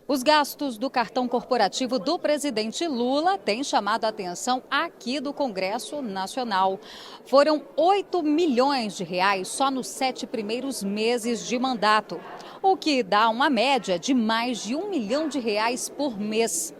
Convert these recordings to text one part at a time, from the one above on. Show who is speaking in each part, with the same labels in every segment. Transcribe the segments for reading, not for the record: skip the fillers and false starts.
Speaker 1: Os gastos do cartão corporativo do presidente Lula têm chamado a atenção aqui do Congresso Nacional. Foram 8 milhões de reais só nos 7 primeiros meses de mandato, o que dá uma média de mais de R$ 1 milhão por mês.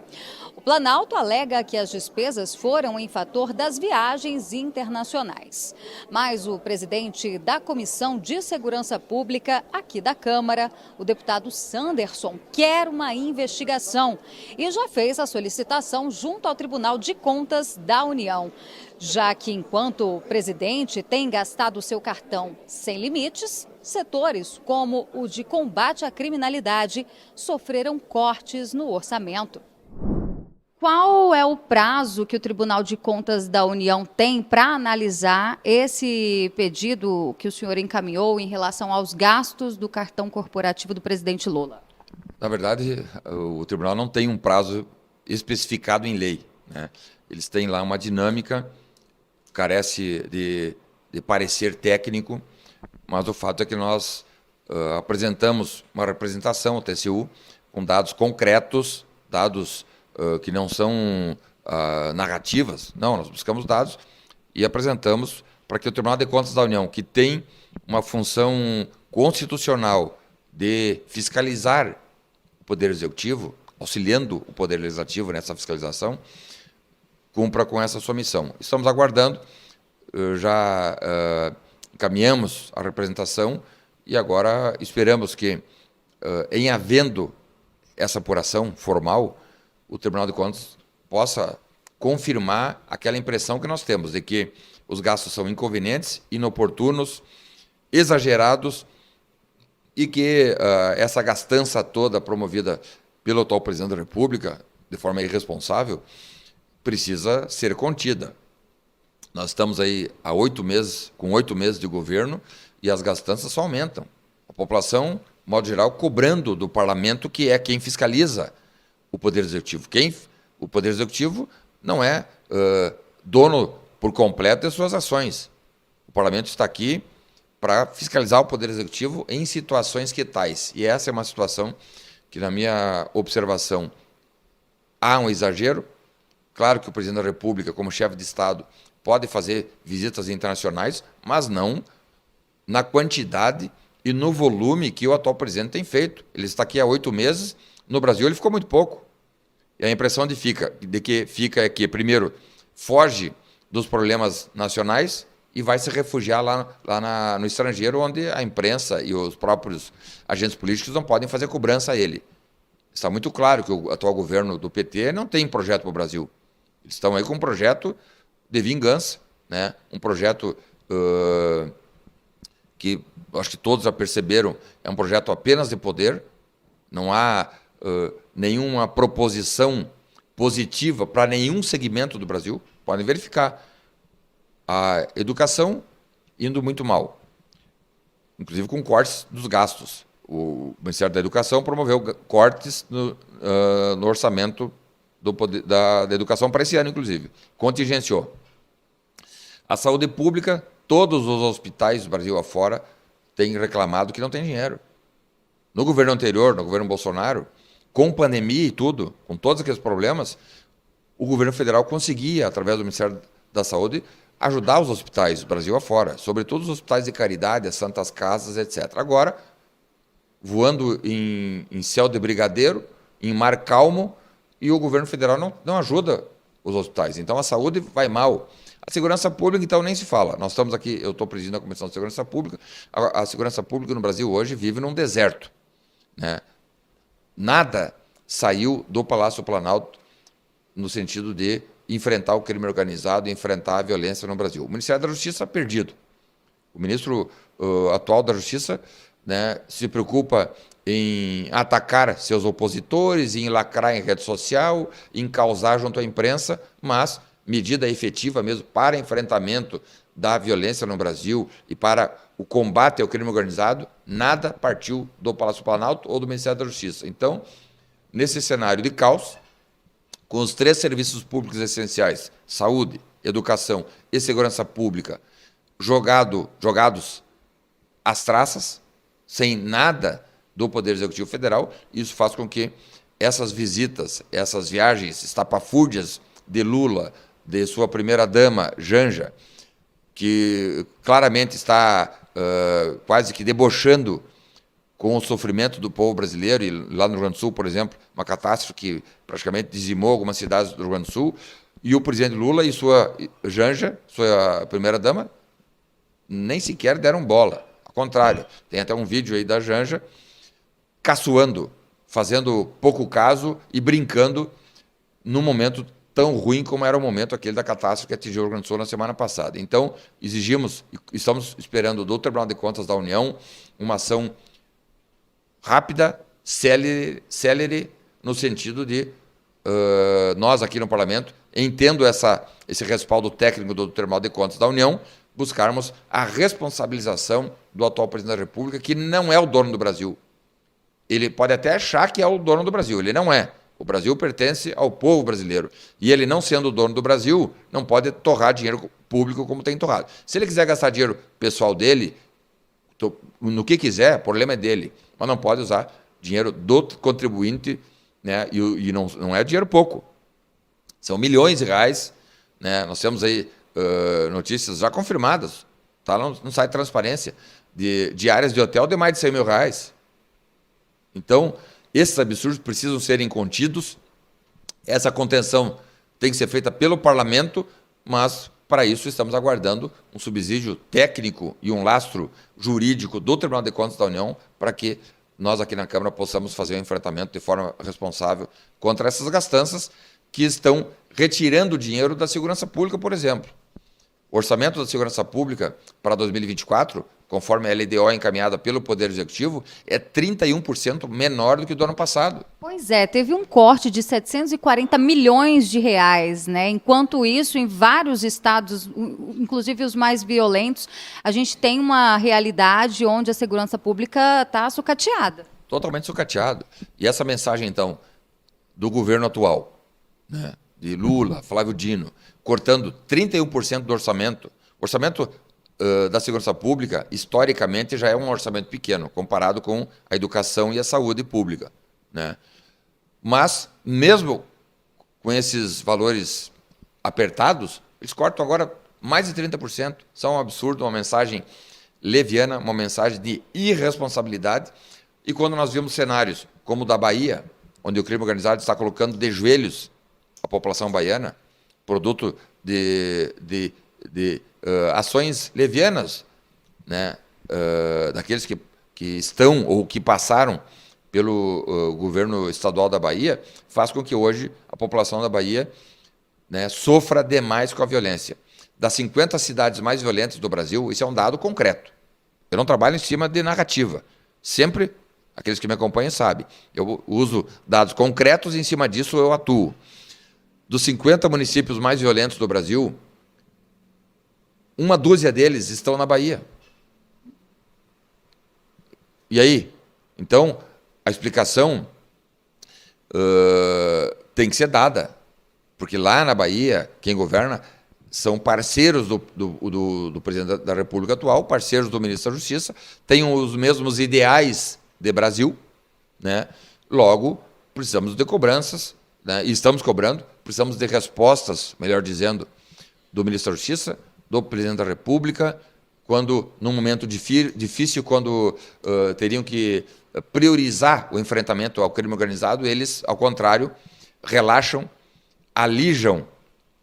Speaker 1: O Planalto alega que as despesas foram em fator das viagens internacionais. Mas o presidente da Comissão de Segurança Pública aqui da Câmara, o deputado Sanderson, quer uma investigação e já fez a solicitação junto ao Tribunal de Contas da União, já que enquanto o presidente tem gastado seu cartão sem limites, setores como o de combate à criminalidade sofreram cortes no orçamento. Qual é o prazo que o Tribunal de Contas da União tem para analisar esse pedido que o senhor encaminhou em relação aos gastos do cartão corporativo do presidente Lula?
Speaker 2: Na verdade, o tribunal não tem um prazo especificado em lei, né? Eles têm lá uma dinâmica, carece de parecer técnico, mas o fato é que nós apresentamos uma representação ao TCU com dados concretos, dados que não são narrativas. Não, nós buscamos dados e apresentamos para que o Tribunal de Contas da União, que tem uma função constitucional de fiscalizar o Poder Executivo, auxiliando o Poder Legislativo nessa fiscalização, cumpra com essa sua missão. Estamos aguardando, já encaminhamos a representação e agora esperamos que, em havendo essa apuração formal, o Tribunal de Contas possa confirmar aquela impressão que nós temos de que os gastos são inconvenientes, inoportunos, exagerados e que essa gastança toda promovida pelo atual presidente da República, de forma irresponsável, precisa ser contida. Nós estamos aí há 8 meses, com 8 meses de governo, e as gastanças só aumentam. A população, de modo geral, cobrando do parlamento, que é quem fiscaliza o Poder Executivo. O Poder Executivo não é dono por completo de suas ações. O Parlamento está aqui para fiscalizar o Poder Executivo em situações que tais. E essa é uma situação que, na minha observação, há um exagero. Claro que o Presidente da República, como chefe de Estado, pode fazer visitas internacionais, mas não na quantidade e no volume que o atual presidente tem feito. Ele está aqui há 8 meses. No Brasil ele ficou muito pouco. E a impressão de que fica é que, primeiro, foge dos problemas nacionais e vai se refugiar lá no estrangeiro, onde a imprensa e os próprios agentes políticos não podem fazer cobrança a ele. Está muito claro que o atual governo do PT não tem projeto para o Brasil. Eles estão aí com um projeto de vingança, né? Um projeto que acho que todos já perceberam, é um projeto apenas de poder. Não há nenhuma proposição positiva para nenhum segmento do Brasil. Podem verificar. A educação indo muito mal, inclusive com cortes dos gastos. O Ministério da Educação promoveu cortes no orçamento da educação para esse ano, inclusive. Contingenciou. A saúde pública, todos os hospitais do Brasil afora têm reclamado que não tem dinheiro. No governo anterior, no governo Bolsonaro, com pandemia e tudo, com todos aqueles problemas, o governo federal conseguia, através do Ministério da Saúde, ajudar os hospitais do Brasil afora, sobretudo os hospitais de caridade, as santas casas, etc. Agora, voando em céu de brigadeiro, em mar calmo, e o governo federal não ajuda os hospitais. Então, a saúde vai mal. A segurança pública, então, nem se fala. Nós estamos aqui, eu estou presidindo a Comissão de Segurança Pública. A segurança pública no Brasil hoje vive num deserto, né? Nada saiu do Palácio Planalto no sentido de enfrentar o crime organizado, enfrentar a violência no Brasil. O Ministério da Justiça perdido. O ministro atual da Justiça, né, se preocupa em atacar seus opositores, em lacrar em rede social, em causar junto à imprensa, mas medida efetiva mesmo para enfrentamento da violência no Brasil e para o combate ao crime organizado, nada partiu do Palácio Planalto ou do Ministério da Justiça. Então, nesse cenário de caos, com os 3 serviços públicos essenciais, saúde, educação e segurança pública, jogados às traças, sem nada do Poder Executivo Federal, isso faz com que essas visitas, essas viagens estapafúrdias de Lula, de sua primeira-dama, Janja, que claramente está quase que debochando com o sofrimento do povo brasileiro, e lá no Rio Grande do Sul, por exemplo, uma catástrofe que praticamente dizimou algumas cidades do Rio Grande do Sul, e o presidente Lula e sua Janja, sua primeira-dama, nem sequer deram bola. Ao contrário, tem até um vídeo aí da Janja caçoando, fazendo pouco caso e brincando num momento tão ruim como era o momento aquele da catástrofe que atingiu o Rio Grande do Sul na semana passada. Então, exigimos, estamos esperando do Tribunal de Contas da União uma ação rápida, célere, no sentido de nós aqui no Parlamento, entendo esse respaldo técnico do Tribunal de Contas da União, buscarmos a responsabilização do atual presidente da República, que não é o dono do Brasil. Ele pode até achar que é o dono do Brasil, ele não é. O Brasil pertence ao povo brasileiro. E ele, não sendo o dono do Brasil, não pode torrar dinheiro público como tem torrado. Se ele quiser gastar dinheiro pessoal dele, no que quiser, o problema é dele. Mas não pode usar dinheiro do contribuinte, né? E não é dinheiro pouco. São milhões de reais. Né? Nós temos aí notícias já confirmadas, tá no site Transparência, de diárias de hotel de mais de 100 mil reais. Então, esses absurdos precisam serem contidos. Essa contenção tem que ser feita pelo Parlamento, mas, para isso, estamos aguardando um subsídio técnico e um lastro jurídico do Tribunal de Contas da União para que nós aqui na Câmara possamos fazer o enfrentamento de forma responsável contra essas gastanças que estão retirando dinheiro da segurança pública, por exemplo. O orçamento da segurança pública para 2024, conforme a LDO encaminhada pelo Poder Executivo, é 31% menor do que o do ano passado.
Speaker 1: Pois é, teve um corte de 740 milhões de reais, né? Enquanto isso, em vários estados, inclusive os mais violentos, a gente tem uma realidade onde a segurança pública está sucateada.
Speaker 2: Totalmente sucateado. E essa mensagem, então, do governo atual, né, de Lula, Flávio Dino, cortando 31% do orçamento. O orçamento da segurança pública, historicamente, já é um orçamento pequeno, comparado com a educação e a saúde pública. Né? Mas, mesmo com esses valores apertados, eles cortam agora mais de 30%. Isso é um absurdo, uma mensagem leviana, uma mensagem de irresponsabilidade. E quando nós vimos cenários como o da Bahia, onde o crime organizado está colocando de joelhos a população baiana, produto de ações levianas, né, daqueles que estão ou que passaram pelo governo estadual da Bahia, faz com que hoje a população da Bahia, né, sofra demais com a violência. Das 50 cidades mais violentas do Brasil, isso é um dado concreto. Eu não trabalho em cima de narrativa. Sempre, aqueles que me acompanham sabem, eu uso dados concretos e em cima disso eu atuo. Dos 50 municípios mais violentos do Brasil, uma dúzia deles estão na Bahia. E aí? Então, a explicação tem que ser dada, porque lá na Bahia, quem governa são parceiros do presidente da República atual, parceiros do ministro da Justiça, têm os mesmos ideais de Brasil, né? Logo, precisamos de cobranças, né? E estamos cobrando, precisamos de respostas, melhor dizendo, do ministro da Justiça, do presidente da República, quando, num momento difícil, quando teriam que priorizar o enfrentamento ao crime organizado, eles, ao contrário, relaxam, alijam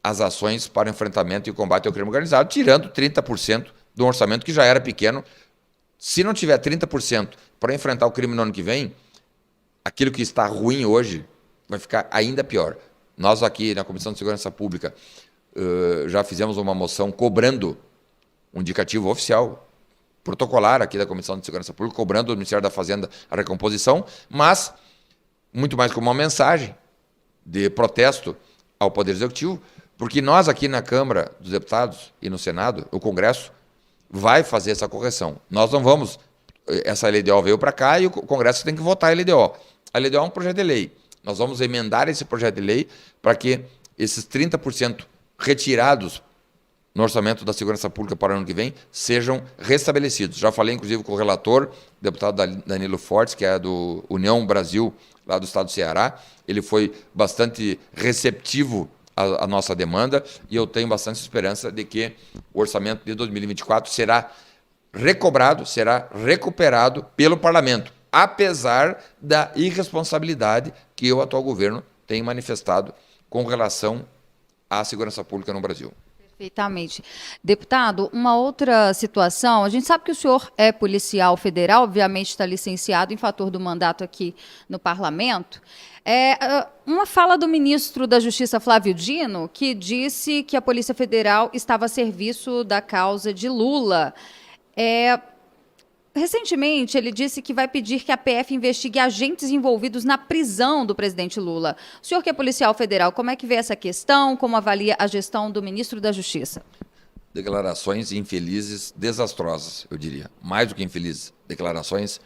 Speaker 2: as ações para o enfrentamento e o combate ao crime organizado, tirando 30% do orçamento que já era pequeno. Se não tiver 30% para enfrentar o crime no ano que vem, aquilo que está ruim hoje vai ficar ainda pior. Nós aqui na Comissão de Segurança Pública já fizemos uma moção cobrando um indicativo oficial, protocolar aqui da Comissão de Segurança Pública, cobrando do Ministério da Fazenda a recomposição, mas muito mais como uma mensagem de protesto ao Poder Executivo, porque nós aqui na Câmara dos Deputados e no Senado, o Congresso, vai fazer essa correção. Nós não vamos... Essa LDO veio para cá e o Congresso tem que votar a LDO. A LDO é um projeto de lei. Nós vamos emendar esse projeto de lei para que esses 30% retirados no orçamento da segurança pública para o ano que vem sejam restabelecidos. Já falei, inclusive, com o relator, o deputado Danilo Fortes, que é do União Brasil, lá do estado do Ceará. Ele foi bastante receptivo à nossa demanda e eu tenho bastante esperança de que o orçamento de 2024 será recobrado, será recuperado pelo parlamento, apesar da irresponsabilidade que o atual governo tem manifestado com relação à segurança pública no Brasil.
Speaker 1: Perfeitamente. Deputado, uma outra situação, a gente sabe que o senhor é policial federal, obviamente está licenciado em fator do mandato aqui no parlamento. Uma fala do ministro da Justiça, Flávio Dino, que disse que a Polícia Federal estava a serviço da causa de Lula. Recentemente, ele disse que vai pedir que a PF investigue agentes envolvidos na prisão do presidente Lula. O senhor que é policial federal, como é que vê essa questão? Como avalia a gestão do ministro da Justiça?
Speaker 2: Declarações infelizes, desastrosas, eu diria. Mais do que infelizes. Declarações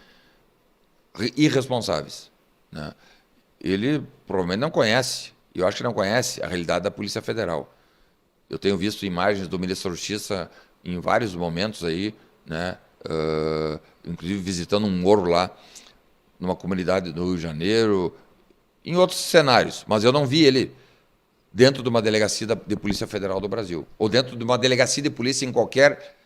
Speaker 2: irresponsáveis, né? Ele provavelmente não conhece, eu acho que não conhece a realidade da Polícia Federal. Eu tenho visto imagens do ministro da Justiça em vários momentos aí, né? Inclusive visitando um morro lá, numa comunidade do Rio de Janeiro, em outros cenários, mas eu não vi ele dentro de uma delegacia de Polícia Federal do Brasil, ou dentro de uma delegacia de polícia em qualquer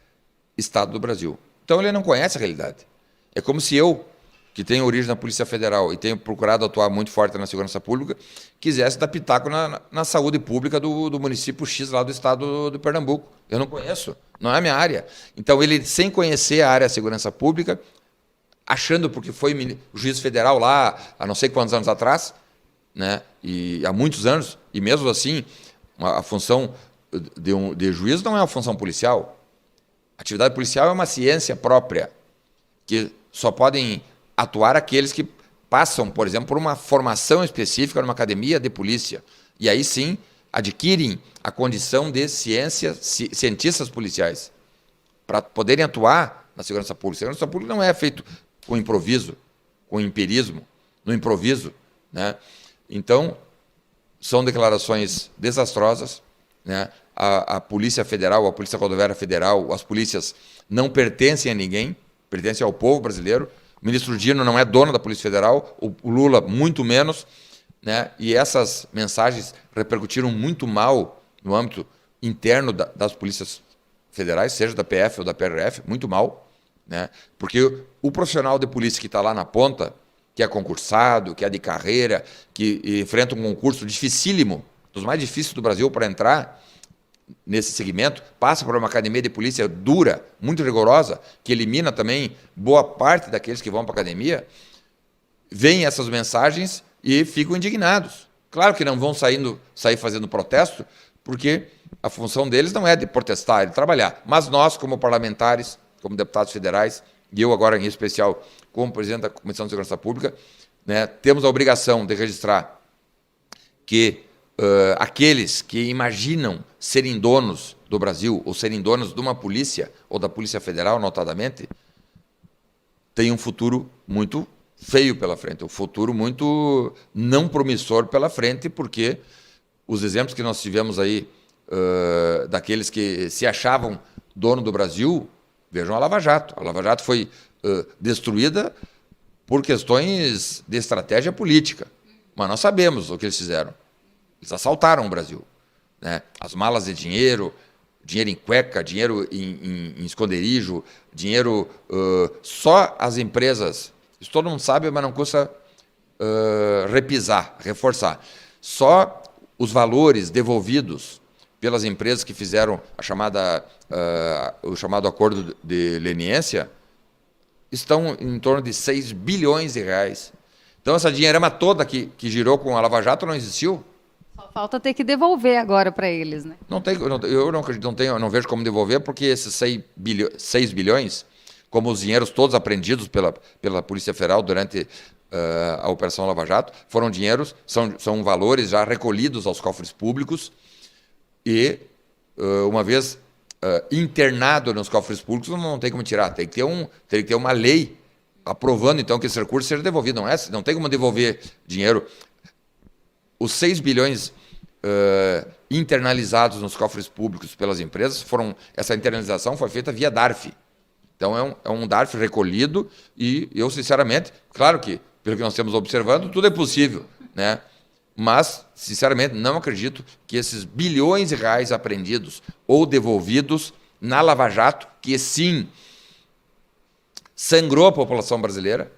Speaker 2: estado do Brasil. Então ele não conhece a realidade. É como se eu, que tenho origem na Polícia Federal e tenho procurado atuar muito forte na segurança pública, quisesse dar pitaco na saúde pública do município X lá do estado do Pernambuco. Eu não conheço, não é a minha área. Então ele, sem conhecer a área da segurança pública, achando porque foi juiz federal lá há não sei quantos anos atrás, né? E há muitos anos, e mesmo assim, a função de juiz não é uma função policial. A atividade policial é uma ciência própria, que só podem atuar aqueles que passam, por exemplo, por uma formação específica numa academia de polícia. E aí sim adquirem a condição de cientistas policiais para poderem atuar na segurança pública. A segurança pública não é feito com improviso, com empirismo, no improviso, né? Então, são declarações desastrosas, né? A Polícia Federal, a Polícia Rodoviária Federal, as polícias não pertencem a ninguém, pertencem ao povo brasileiro. O ministro Dino não é dono da Polícia Federal, o Lula muito menos, né? E essas mensagens repercutiram muito mal no âmbito interno das polícias federais, seja da PF ou da PRF, muito mal, né? Porque o profissional de polícia que está lá na ponta, que é concursado, que é de carreira, que enfrenta um concurso dificílimo, dos mais difíceis do Brasil para entrar nesse segmento, passa por uma academia de polícia dura, muito rigorosa, que elimina também boa parte daqueles que vão para a academia, veem essas mensagens e ficam indignados. Claro que não vão sair fazendo protesto, porque a função deles não é de protestar, é de trabalhar. Mas nós, como parlamentares, como deputados federais, e eu agora em especial como presidente da Comissão de Segurança Pública, né, temos a obrigação de registrar que aqueles que imaginam serem donos do Brasil ou serem donos de uma polícia ou da Polícia Federal, notadamente, têm um futuro muito feio pela frente, um futuro muito não promissor pela frente, porque os exemplos que nós tivemos aí daqueles que se achavam dono do Brasil, vejam a Lava Jato. A Lava Jato foi destruída por questões de estratégia política, mas nós sabemos o que eles fizeram. Eles assaltaram o Brasil, né? As malas de dinheiro, dinheiro em cueca, dinheiro em esconderijo, dinheiro... só as empresas, isso todo mundo sabe, mas não custa repisar, reforçar. Só os valores devolvidos pelas empresas que fizeram o chamado acordo de leniência estão em torno de 6 bilhões de reais. Então, essa dinheirama toda que girou com a Lava Jato não existiu.
Speaker 1: Só falta ter que devolver agora para eles, né?
Speaker 2: Eu não vejo como devolver, porque esses 6 bilhões, como os dinheiros todos apreendidos pela Polícia Federal durante a Operação Lava Jato, foram dinheiros, são valores já recolhidos aos cofres públicos e, uma vez internado nos cofres públicos, não tem como tirar. Tem que ter uma lei aprovando, então, que esse recurso seja devolvido. Não tem como devolver dinheiro. Os 6 bilhões internalizados nos cofres públicos pelas empresas. Essa internalização foi feita via DARF. Então, é um DARF recolhido e eu, sinceramente, claro que, pelo que nós estamos observando, tudo é possível, né? Mas, sinceramente, não acredito que esses bilhões de reais apreendidos ou devolvidos na Lava Jato, que sim sangrou a população brasileira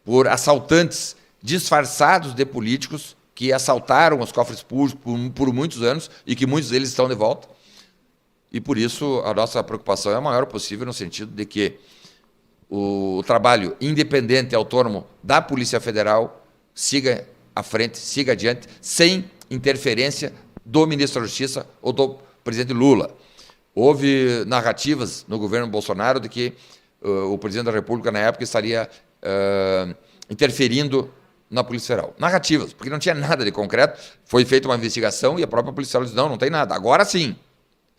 Speaker 2: por assaltantes disfarçados de políticos que assaltaram os cofres públicos por muitos anos e que muitos deles estão de volta. E, por isso, a nossa preocupação é a maior possível no sentido de que o trabalho independente e autônomo da Polícia Federal siga à frente, siga adiante, sem interferência do ministro da Justiça ou do presidente Lula. Houve narrativas no governo Bolsonaro de que o presidente da República, na época, estaria interferindo na Polícia Federal. Narrativas, porque não tinha nada de concreto. Foi feita uma investigação e a própria Polícia Federal disse, não tem nada. Agora sim.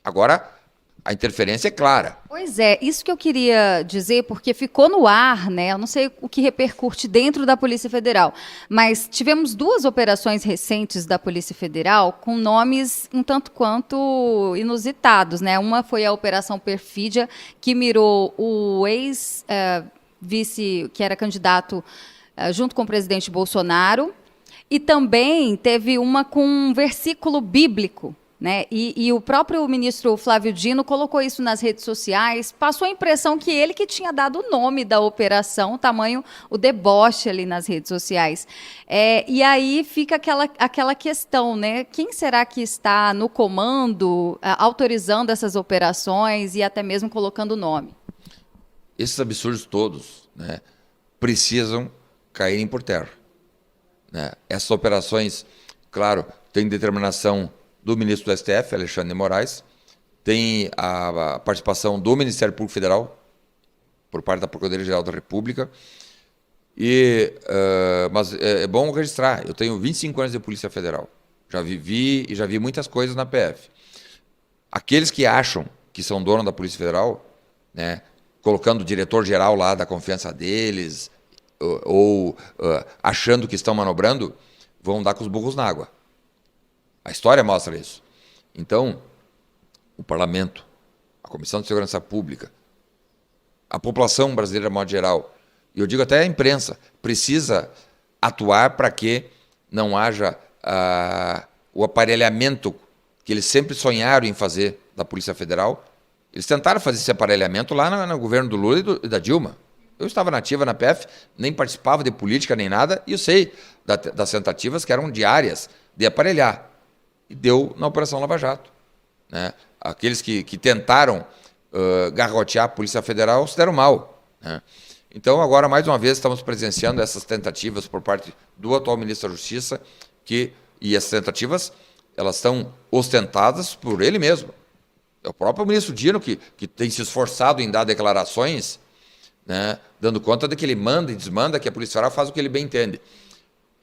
Speaker 2: Agora a interferência é clara.
Speaker 1: Pois é, isso que eu queria dizer, porque ficou no ar, né? Eu não sei o que repercute dentro da Polícia Federal, mas tivemos 2 operações recentes da Polícia Federal com nomes um tanto quanto inusitados, né? Uma foi a Operação Perfídia, que mirou o ex-vice, que era candidato junto com o presidente Bolsonaro, e também teve uma com um versículo bíblico, né? E o próprio ministro Flávio Dino colocou isso nas redes sociais, passou a impressão que ele que tinha dado o nome da operação, tamanho o deboche ali nas redes sociais. E aí fica aquela questão, né? Quem será que está no comando, autorizando essas operações e até mesmo colocando o nome?
Speaker 2: Esses absurdos todos, né, precisam caírem por terra, né? Essas operações, claro, têm determinação do ministro do STF, Alexandre de Moraes, tem a participação do Ministério Público Federal, por parte da Procuradoria-Geral da República, mas é bom registrar, eu tenho 25 anos de Polícia Federal, já vi muitas coisas na PF. Aqueles que acham que são donos da Polícia Federal, né, colocando o diretor-geral lá da confiança deles, ou achando que estão manobrando, vão dar com os burros na água. A história mostra isso. Então, o Parlamento, a Comissão de Segurança Pública, a população brasileira, de modo geral, e eu digo até a imprensa, precisa atuar para que não haja o aparelhamento que eles sempre sonharam em fazer da Polícia Federal. Eles tentaram fazer esse aparelhamento lá no governo do Lula e da Dilma. Eu estava nativa na PF, nem participava de política nem nada, e eu sei das tentativas que eram diárias de aparelhar. E deu na Operação Lava Jato, né? Aqueles que tentaram garrotear a Polícia Federal se deram mal, né? Então, agora, mais uma vez, estamos presenciando essas tentativas por parte do atual ministro da Justiça, e essas tentativas elas estão ostentadas por ele mesmo. É o próprio ministro Dino que tem se esforçado em dar declarações, né, dando conta de que ele manda e desmanda, que a Polícia Federal faz o que ele bem entende.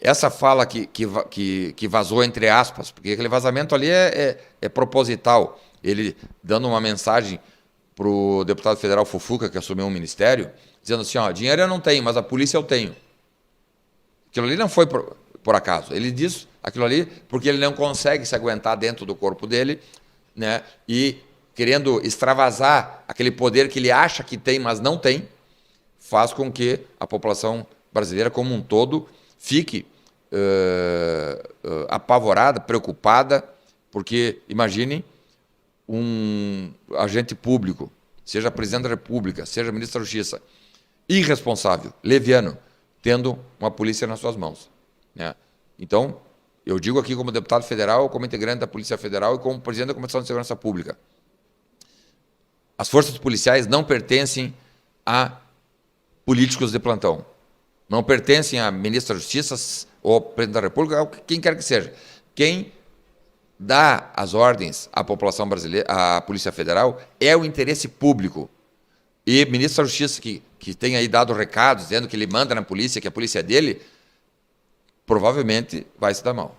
Speaker 2: Essa fala que vazou entre aspas, porque aquele vazamento ali é proposital, ele dando uma mensagem para o deputado federal Fufuca, que assumiu um ministério, dizendo assim, dinheiro eu não tenho, mas a polícia eu tenho. Aquilo ali não foi por acaso, ele diz aquilo ali porque ele não consegue se aguentar dentro do corpo dele, né, e querendo extravasar aquele poder que ele acha que tem, mas não tem, faz com que a população brasileira como um todo fique apavorada, preocupada, porque, imaginem, um agente público, seja presidente da República, seja ministro da Justiça, irresponsável, leviano, tendo uma polícia nas suas mãos, né? Então, eu digo aqui como deputado federal, como integrante da Polícia Federal e como presidente da Comissão de Segurança Pública, as forças policiais não pertencem a políticos de plantão, não pertencem a ministro da Justiça ou presidente da República, quem quer que seja. Quem dá as ordens à população brasileira, à Polícia Federal, é o interesse público. E ministro da Justiça, que tem aí dado recados, dizendo que ele manda na polícia, que a polícia é dele, provavelmente vai se dar mal.